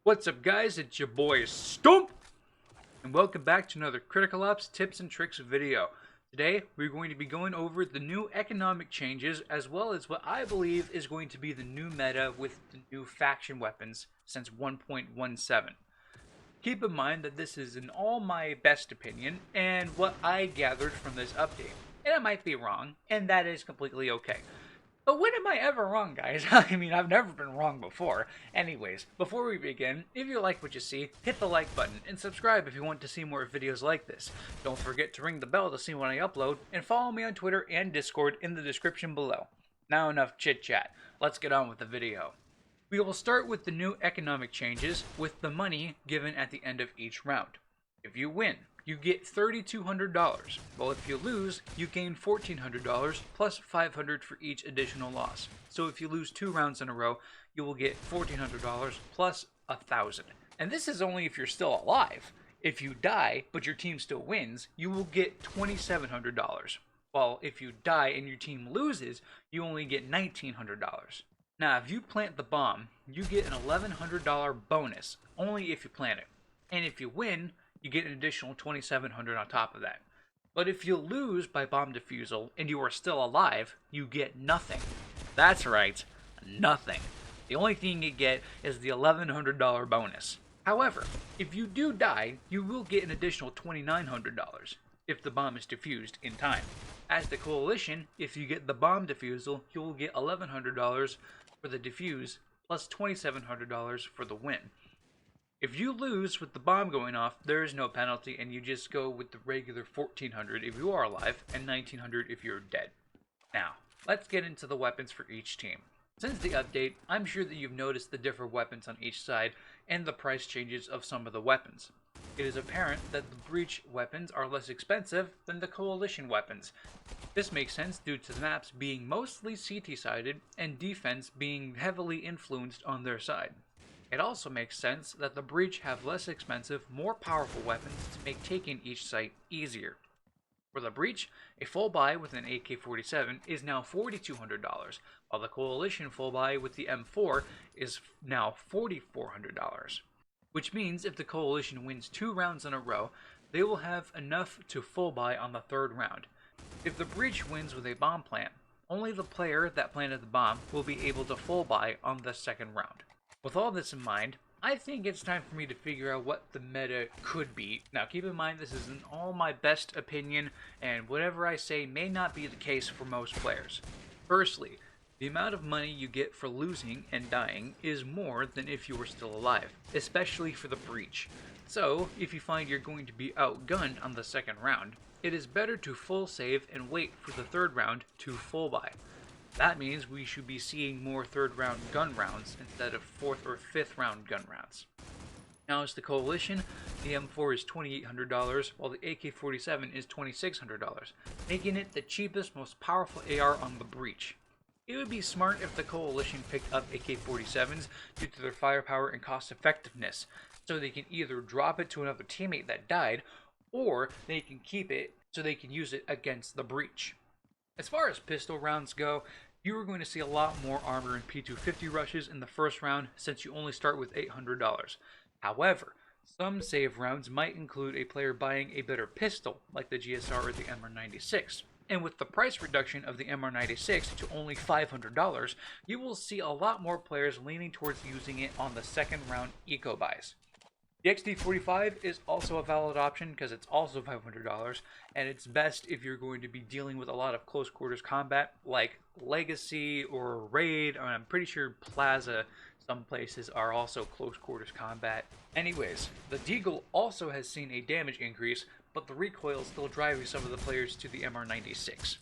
What's up, guys? It's your boy Stump, and welcome back to another Critical Ops Tips and Tricks video. Today, we're going to be going over the new economic changes, as well as what I believe is going to be the new meta with the new faction weapons since 1.17. Keep in mind that this is in all my best opinion, and what I gathered from this update. And I might be wrong, and that is completely okay. But when am I ever wrong, guys? I mean, I've never been wrong before. Anyways, before we begin, if you like what you see, hit the like button and subscribe if you want to see more videos like this. Don't forget to ring the bell to see when I upload, and follow me on Twitter and Discord in the description below. Now enough chit chat, let's get on with the video. We will start with the new economic changes with the money given at the end of each round. If you win, you get $3,200, while if you lose, you gain $1,400 plus $500 for each additional loss. So if you lose 2 rounds in a row, you will get $1,400 plus $1,000. And this is only if you're still alive. If you die, but your team still wins, you will get $2,700. While if you die and your team loses, you only get $1,900. Now, if you plant the bomb, you get an $1,100 bonus, only if you plant it. And if you win, you get an additional $2,700 on top of that. But if you lose by bomb defusal and you are still alive, you get nothing. That's right, nothing. The only thing you get is the $1,100 bonus. However, if you do die, you will get an additional $2,900 if the bomb is defused in time. As the Coalition, if you get the bomb defusal, you will get $1,100 for the defuse plus $2,700 for the win. If you lose with the bomb going off, there is no penalty, and you just go with the regular $1,400 if you are alive, and $1,900 if you're dead. Now, let's get into the weapons for each team. Since the update, I'm sure that you've noticed the different weapons on each side, and the price changes of some of the weapons. It is apparent that the Breach weapons are less expensive than the Coalition weapons. This makes sense due to the maps being mostly CT-sided, and defense being heavily influenced on their side. It also makes sense that the Breach have less expensive, more powerful weapons to make taking each site easier. For the Breach, a full buy with an AK-47 is now $4,200, while the Coalition full buy with the M4 is now $4,400. Which means if the Coalition wins 2 rounds in a row, they will have enough to full buy on the 3rd round. If the Breach wins with a bomb plant, only the player that planted the bomb will be able to full buy on the 2nd round. With all this in mind, I think it's time for me to figure out what the meta could be. Now keep in mind this is in all my best opinion, and whatever I say may not be the case for most players. Firstly, the amount of money you get for losing and dying is more than if you were still alive, especially for the Breach. So, if you find you're going to be outgunned on the 2nd round, it is better to full save and wait for the 3rd round to full buy. That means we should be seeing more 3rd round gun rounds instead of 4th or 5th round gun rounds. Now as the Coalition, the M4 is $2,800 while the AK-47 is $2,600, making it the cheapest, most powerful AR on the Breach. It would be smart if the Coalition picked up AK-47s due to their firepower and cost effectiveness, so they can either drop it to another teammate that died, or they can keep it so they can use it against the Breach. As far as pistol rounds go, you are going to see a lot more armor and P250 rushes in the 1st round since you only start with $800. However, some save rounds might include a player buying a better pistol, like the GSR or the MR96. And with the price reduction of the MR96 to only $500, you will see a lot more players leaning towards using it on the 2nd round eco buys. The XD45 is also a valid option because it's also $500, and it's best if you're going to be dealing with a lot of close quarters combat like Legacy or Raid, or I'm pretty sure Plaza, some places are also close quarters combat. Anyways, the Deagle also has seen a damage increase, but the recoil is still driving some of the players to the MR96.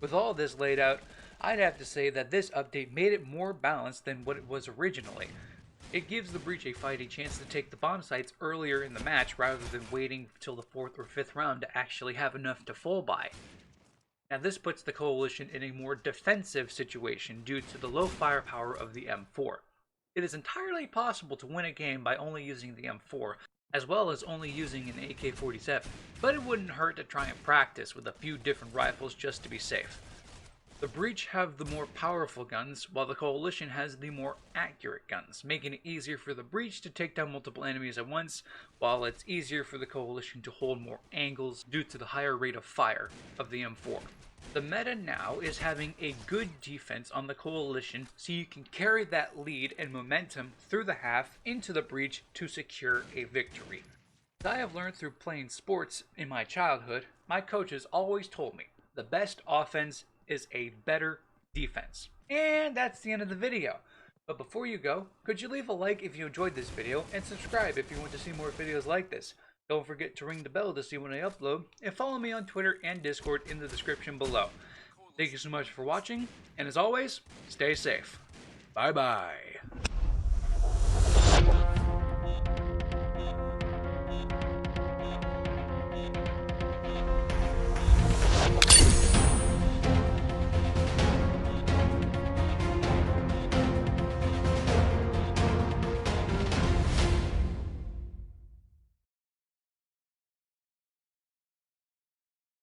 With all this laid out, I'd have to say that this update made it more balanced than what it was originally. It gives the Breach a fighting chance to take the bomb sites earlier in the match rather than waiting till the 4th or 5th round to actually have enough to full buy. Now this puts the Coalition in a more defensive situation due to the low firepower of the M4. It is entirely possible to win a game by only using the M4, as well as only using an AK-47, but it wouldn't hurt to try and practice with a few different rifles just to be safe. The Breach have the more powerful guns, while the Coalition has the more accurate guns, making it easier for the Breach to take down multiple enemies at once, while it's easier for the Coalition to hold more angles due to the higher rate of fire of the M4. The meta now is having a good defense on the Coalition, so you can carry that lead and momentum through the half into the Breach to secure a victory. As I have learned through playing sports in my childhood, my coaches always told me the best offense is a better defense. And that's the end of the video. But before you go, could you leave a like if you enjoyed this video and subscribe if you want to see more videos like this. Don't forget to ring the bell to see when I upload, and follow me on Twitter and Discord in the description below. Thank you so much for watching, and as always, stay safe. Bye bye.